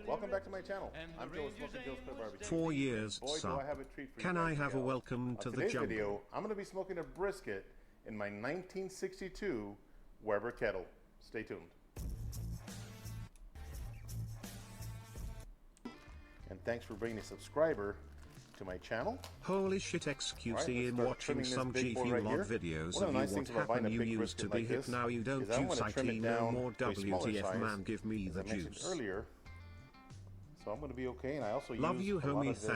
Welcome back to my channel. I'm Joe Smoking Joe's Pit Barbecue. 4 years, Boy, do sub. I have a treat for you Can guys I have a today. welcome to the Today's jungle? video, I'm going to be smoking a brisket in my 1962 Weber Kettle. Stay tuned. And thanks for being a subscriber to my channel. Holy shit, XQC Right, in start watching trimming this some big boy GV right log here. videos One of of the you nice what things about buying happened a you big used to brisket be like hip now you don't is I juice want to trim IT it no down more to a smaller WTF size, man give me as the I mentioned juice. earlier. So I'm going to be okay, and I also Love use you a lot homie, of this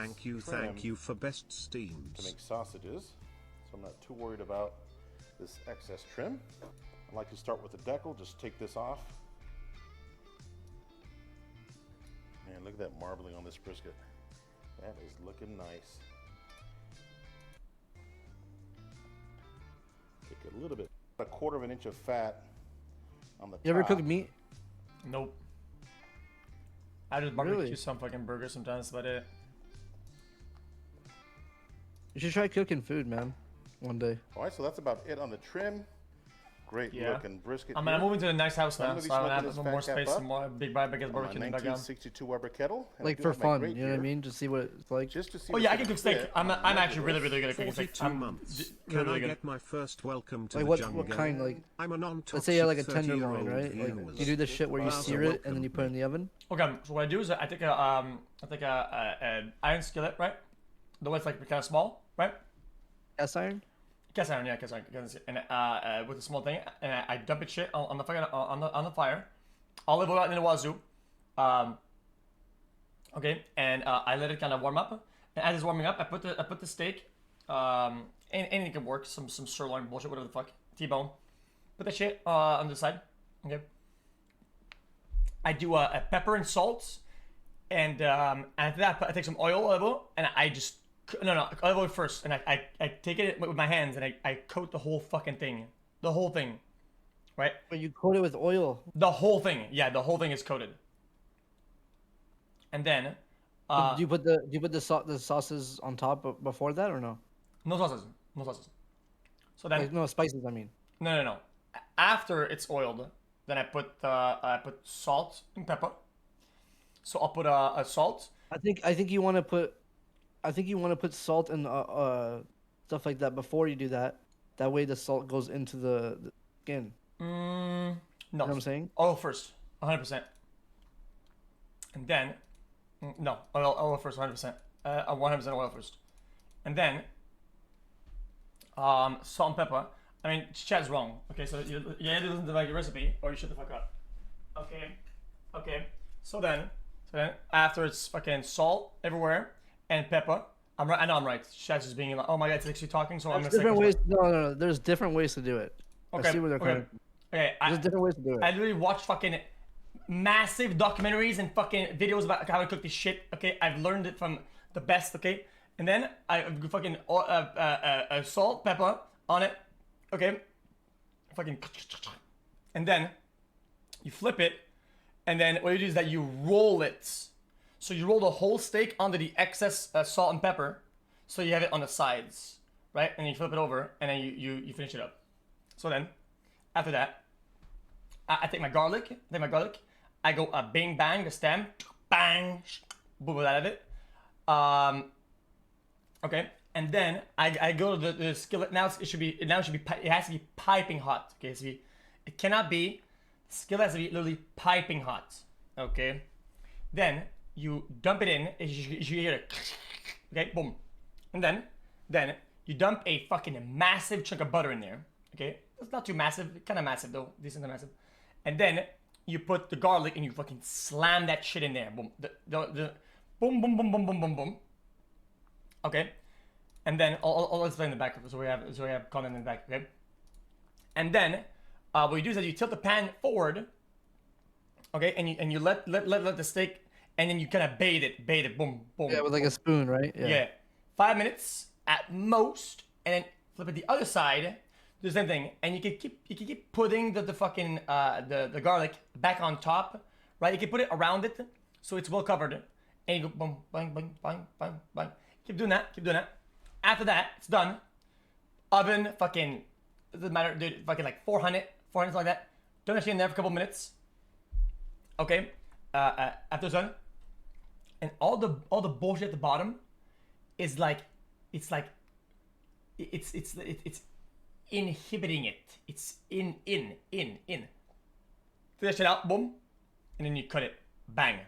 thank you for best to steams. make sausages, so I'm not too worried about this excess trim. I like to start with the decal, just take this off. Man, look at that marbling on this brisket. That is looking nice. Take a little bit, a quarter of an inch of fat on the top. You ever cook meat? Nope. I just barbecue some fucking burgers sometimes, but it. You should try cooking food, man. One day. All right, so that's about it on the trim. Great looking brisket. I'm moving to the nice house now, so I'm gonna have smoking more this fat space, cap some more big barbecue barbecue in the background. 1962 Weber Kettle. And I Like do for have my fun, grate you know what I here, mean? Just see what it's like. just to see. Oh yeah, I what's can cook gonna steak. fit. I'm gonna actually measure really this. good at cooking steak. 42 months. Can really I good. get my first welcome to Like the what jungle? kind? Like I'm a non-toxic let's say you have like a 30-year-old tenderloin, right? Like viewers. you do this shit where you Wow. sear it and then you put it in the oven. Okay, so what I do is I take a iron skillet, right? The one that's like kind of small, right? Cast iron. Cast iron, yeah, cast iron, and with a small thing, and I dump it shit on the fucking on the fire, olive oil in the wazoo, okay, and I let it kind of warm up, and as it's warming up, I put the steak, anything can work, some sirloin bullshit, whatever the fuck, T-bone, put that shit on the side, okay. I do a pepper and salt, and after that I take some olive oil, and I just. No, olive oil first, and I take it with my hands, and I coat the whole fucking thing. The whole thing. Right? But you coat it with oil. The whole thing. Yeah, the whole thing is coated. And then... Do you put the sauces on top before that or no? No sauces. No sauces. So then... Like, no spices, I mean. No. After it's oiled, then I put salt and pepper. So I'll put a salt. I think you want to put... I think you want to put salt and stuff like that before you do that. That way the salt goes into the skin. No. You know what I'm saying? Oil first, 100%. And then, no, oil first, 100%. 100% oil first. And then, salt and pepper. I mean, Chad's wrong. Okay, so you either listen to like your recipe or you shut the fuck up. Okay. So then after it's fucking salt everywhere. And pepper. I'm right. I know I'm right. Chad's just being like, oh my god, it's actually talking. So I'm gonna say different ways. No. There's different ways to do it. Okay. I see where they're coming from. Okay. There's different ways to do it. I literally watched fucking massive documentaries and fucking videos about how to cook this shit. Okay. I've learned it from the best. Okay. And then I fucking salt, pepper on it. Okay. Fucking. And then you flip it, and then what you do is that you roll it. So you roll the whole steak onto the excess salt and pepper, so you have it on the sides, right? And you flip it over, and then you finish it up. So then, after that, I take my garlic. I go bang bang the stem, bang, boom out of it. Okay, and then I go to the skillet. Now it has to be piping hot. Okay, so it cannot be. The skillet has to be literally piping hot. Okay, then. You dump it in, you hear it, okay, boom. And then you dump a fucking massive chunk of butter in there, okay? It's not too massive, kind of massive though, decent and massive. And then you put the garlic and you fucking slam that shit in there, boom. The boom, boom, boom, boom, boom, boom, boom. Okay? And then, I'll explain the back, so we have content in the back, okay? And then, what you do is that you tilt the pan forward, okay? And you let the steak. And then you kind of bait it, boom, boom. Yeah, with like a spoon, right? Yeah. 5 minutes at most, and then flip it the other side, do the same thing, and you can keep putting the fucking the garlic back on top, right? You can put it around it, so it's well covered, and you go boom, bang, bang, bang, bang, bang. Keep doing that. After that, it's done. Oven, fucking, it doesn't matter, dude, fucking like 400, something like that. Don't actually in there for a couple minutes. okay, after done, and all the bullshit at the bottom is like, it's inhibiting it. It's in. Take that shit out, boom, and then you cut it, bang,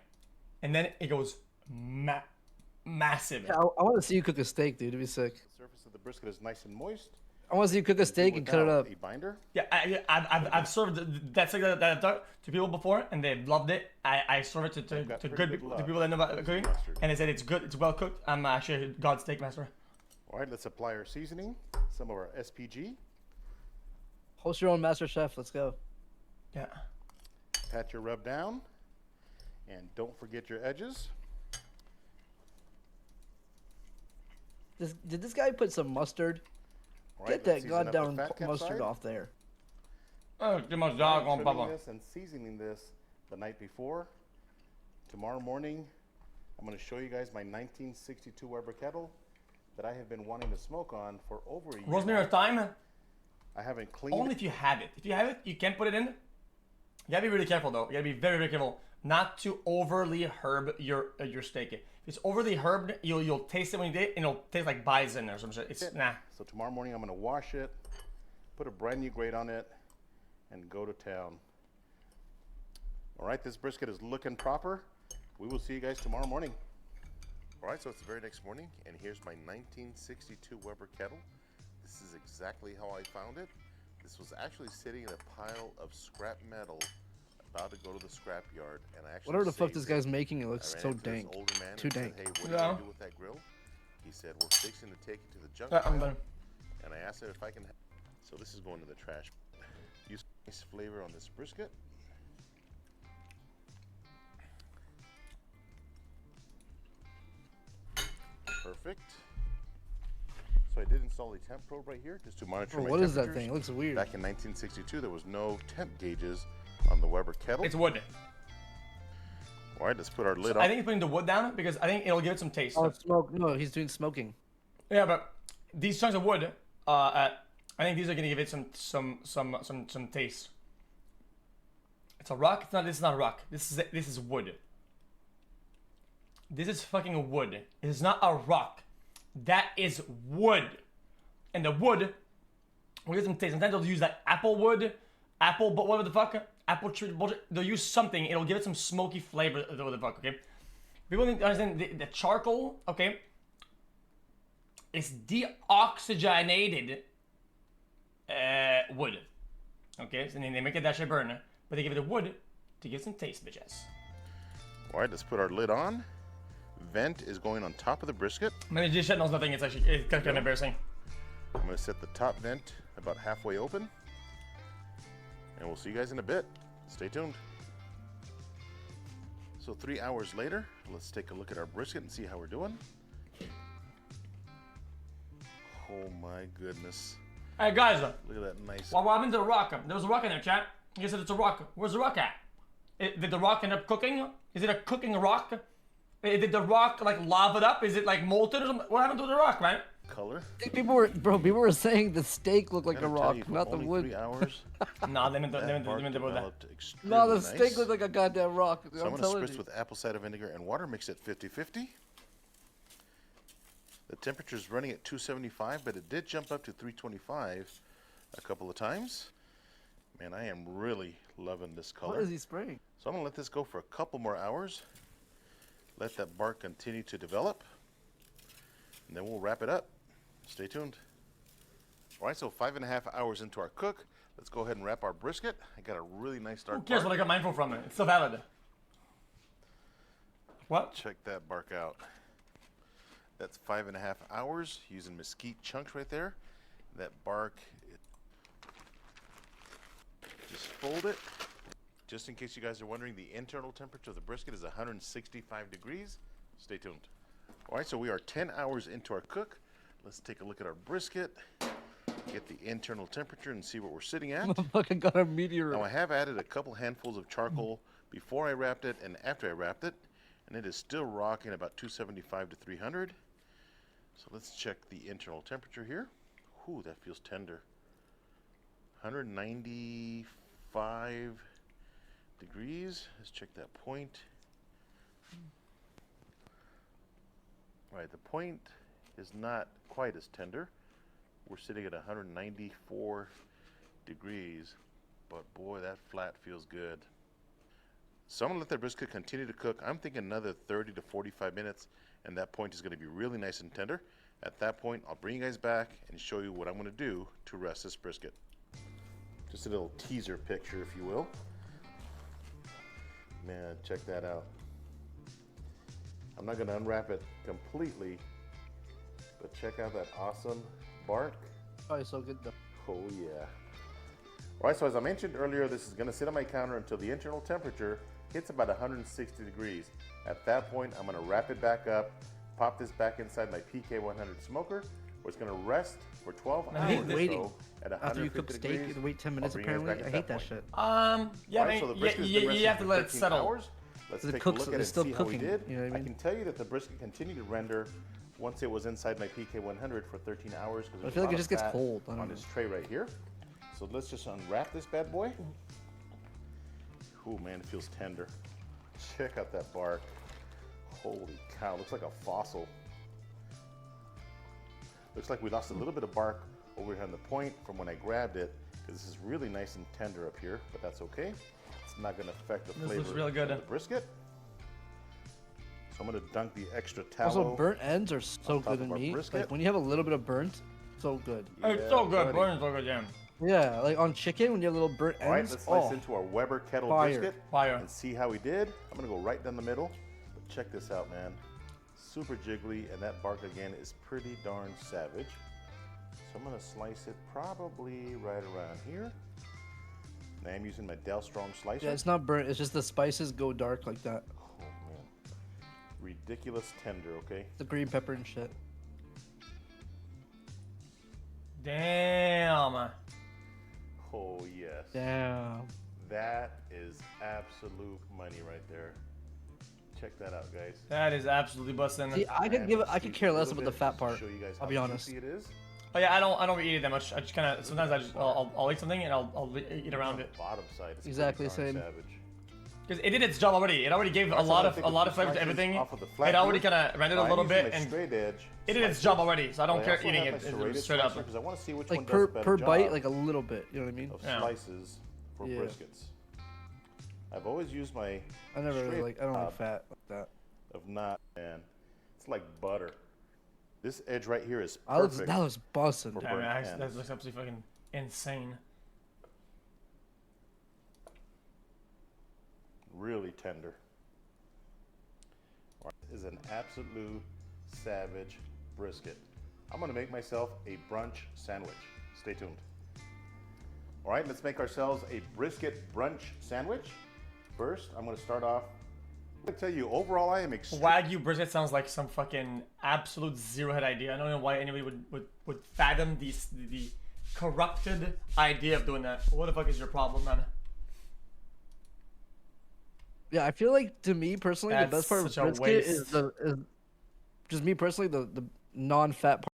and then it goes massive. Yeah, I want to see you cook a steak, dude. It'd be sick. The surface of the brisket is nice and moist. I want to see you cook a steak and cut it Without up. a binder. Yeah, I've served that steak that I've done to people before, and they've loved it. I serve it to got good pretty people, good to luck. people that know about cooking, Mustard. and they said it's good, it's well cooked. I'm actually a god steak master. All right, let's apply our seasoning. Some of our SPG. Host your own master chef. Let's go. Yeah. Pat your rub down. And don't forget your edges. Did this guy put some mustard? All right, Get let's that season up the goddamn fat cap mustard side. off there. Oh, too much dog on Trimming Papa. this and seasoning this the night before. Tomorrow morning, I'm going to show you guys my 1962 Weber kettle that I have been wanting to smoke on for over a year. Rosemary or thyme? I haven't cleaned Only if you have it. If you have it, you can put it in. You gotta be really careful though. You gotta be very, very careful not to overly herb your steak. If it's overly herbed, you'll taste it when you do it, and it'll taste like bison or some shit. It's nah. So tomorrow morning I'm going to wash it, put a brand new grate on it, and go to town. All right, this brisket is looking proper. We will see you guys tomorrow morning. All right, so it's the very next morning, and here's my 1962 Weber kettle. This is exactly how I found it. This was actually sitting in a pile of scrap metal, about to go to the scrap yard, and I actually Whatever the fuck saved this it. guy's making, it looks I ran so into this dank. older man Too and said, dank. hey, what are you Yeah. going to do with that grill? He said, we're fixing to take it to the junk I'm pile. done. And I asked him if I can. So this is going to the trash. Use nice flavor on this brisket. Perfect. So I did install a temp probe right here just to monitor Bro, my what is that temperatures. thing? It looks weird. Back in 1962, there was no temp gauges on the Weber kettle. It's wood. All right, let's put our lid I on. think he's putting the wood down because I think it'll give it some taste. Oh, it's smoke. No, he's doing smoking. Yeah, but these chunks of wood, I think these are gonna give it some taste. It's a rock. It's not. This is not a rock. This is wood. This is fucking wood. It is not a rock. That is wood, and the wood will give some taste. Sometimes they'll use like apple wood, but whatever the fuck, apple tree bullshit. They'll use something. It'll give it some smoky flavor. Whatever the fuck. Okay. People need to understand the charcoal. Okay. It's deoxygenated wood. Okay, so they make it that shit burn, but they give it the wood to give some taste, bitches. All right, let's put our lid on. Vent is going on top of the brisket. I mean, this shit knows nothing. It's kind of embarrassing. I'm going to set the top vent about halfway open. And we'll see you guys in a bit. Stay tuned. So 3 hours later, let's take a look at our brisket and see how we're doing. Oh my goodness. Hey guys, Look at that nice. what happened to the rock? There was a rock in there, chat. You said it's a rock. Where's the rock at? Did the rock end up cooking? Is it a cooking rock? Did the rock like lava it up? Is it like molten or something? What happened to the rock, man? Color. I think people were saying the steak looked like a Gotta tell rock, you, for not the only wood. 3 hours, Nah, they meant that bark about that. developed extremely No, the nice. steak looked like a goddamn rock. So I'm I'm going to telling spritz you. with apple cider vinegar and water, mix it 50-50. The temperature is running at 275, but it did jump up to 325 a couple of times. Man, I am really loving this color. What is he spraying? So I'm going to let this go for a couple more hours. Let that bark continue to develop. And then we'll wrap it up. Stay tuned. All right, so 5.5 hours into our cook. Let's go ahead and wrap our brisket. I got a really nice Who dark cares bark. what I got mine from? It's still valid. What? Check that bark out. That's 5.5 hours using mesquite chunks right there. That bark, just fold it. Just in case you guys are wondering, the internal temperature of the brisket is 165 degrees. Stay tuned. All right, so we are 10 hours into our cook. Let's take a look at our brisket, get the internal temperature and see what we're sitting at. Fucking got a meteor. Now I have added a couple handfuls of charcoal before I wrapped it and after I wrapped it, and it is still rocking about 275 to 300. So let's check the internal temperature here. Ooh, that feels tender. 195 degrees. Let's check that point. All right, the point is not quite as tender. We're sitting at 194 degrees, but boy, that flat feels good. So I'm gonna let that brisket continue to cook. I'm thinking another 30 to 45 minutes, and that point is gonna be really nice and tender. At that point, I'll bring you guys back and show you what I'm gonna do to rest this brisket. Just a little teaser picture, if you will. Man, check that out. I'm not gonna unwrap it completely, but check out that awesome bark. Oh, it's so good though. Oh yeah. All right, so as I mentioned earlier, this is gonna sit on my counter until the internal temperature hits about 160 degrees. At that point, I'm gonna wrap it back up, pop this back inside my PK100 smoker, where it's gonna rest for 12 I hate hours or waiting. so at 150 After you cook steak, you degrees. have to wait 10 minutes I'll bring you guys apparently. back I at hate that that shit. Yeah, All I right, mean, so the brisket has been you resting have to for let it 13 settle. hours. Let's It take cooks, a look at it it's and still see how we cooking, did. you know what I mean? can tell you that the brisket continued to render once it was inside my PK100 for 13 hours. I feel like it just gets cold. I don't on know. this tray right here. So let's just unwrap this bad boy. Oh man, it feels tender. Check out that bark. Holy cow, looks like a fossil. Looks like we lost a little bit of bark over here on the point from when I grabbed it, because this is really nice and tender up here, but that's okay. It's not gonna affect the This flavor looks really good. of the brisket. So I'm gonna dunk the extra tallow. Also, burnt ends are so on top good of in our meat. brisket. Like when you have a little bit of burnt, so good. It's so Yeah, good. buddy. Burn is so good, yeah. Yeah, like on chicken when you have little burnt All right, ends. let's slice Oh, into our Weber Kettle Fire. brisket Fire. and see how we did. I'm gonna go right down the middle, but check this out, man. Super jiggly, and that bark again is pretty darn savage. So I'm gonna slice it probably right around here. And I'm using my Del Strong slicer. yeah, it's not burnt. It's just the spices go dark like that. Oh man, ridiculous tender. Okay. The green pepper and shit. Damn. Oh yes. Damn. That is absolute money right there. Check that out, guys. That is absolutely busting. See, I could And give it. let's I could see care a less little about the bit fat just to part. show you guys I'll how be honest. juicy it is. Oh yeah, I don't really eat it that much. I just kind of sometimes I'll eat something and I'll eat around On it the bottom side, it's Exactly pretty darn same. savage. because it did its job already. It already gave a Alright, so lot I'm of gonna a lot take of flavor to pieces everything. off of the flat It already roof. kind of rendered a I'm little using bit my and straight edge it did its slicer, job already. So I but don't care also eating have it my serrated straight up. slicer 'cause I want to see which Like one per does a better bite, job like a little bit. You know what I mean? of Yeah. slices for Yeah. briskets. I've always used my I never really straight like. I don't like top fat like that. of not, man. It's like butter. This edge right here is That looks, perfect. that looks busting. For I mean, burnt that ends. looks absolutely fucking insane. Really tender. All right, this is an absolute savage brisket. I'm gonna make myself a brunch sandwich. Stay tuned. All right, let's make ourselves a brisket brunch sandwich. First, I'm gonna start off. I tell you, overall, I am extremely. Wagyu brisket sounds like some fucking absolute zero head idea. I don't know why anybody would fathom the corrupted idea of doing that. What the fuck is your problem, man? Yeah, I feel like to me personally, That's the best part of such a brisket is waste. just me personally the non-fat part.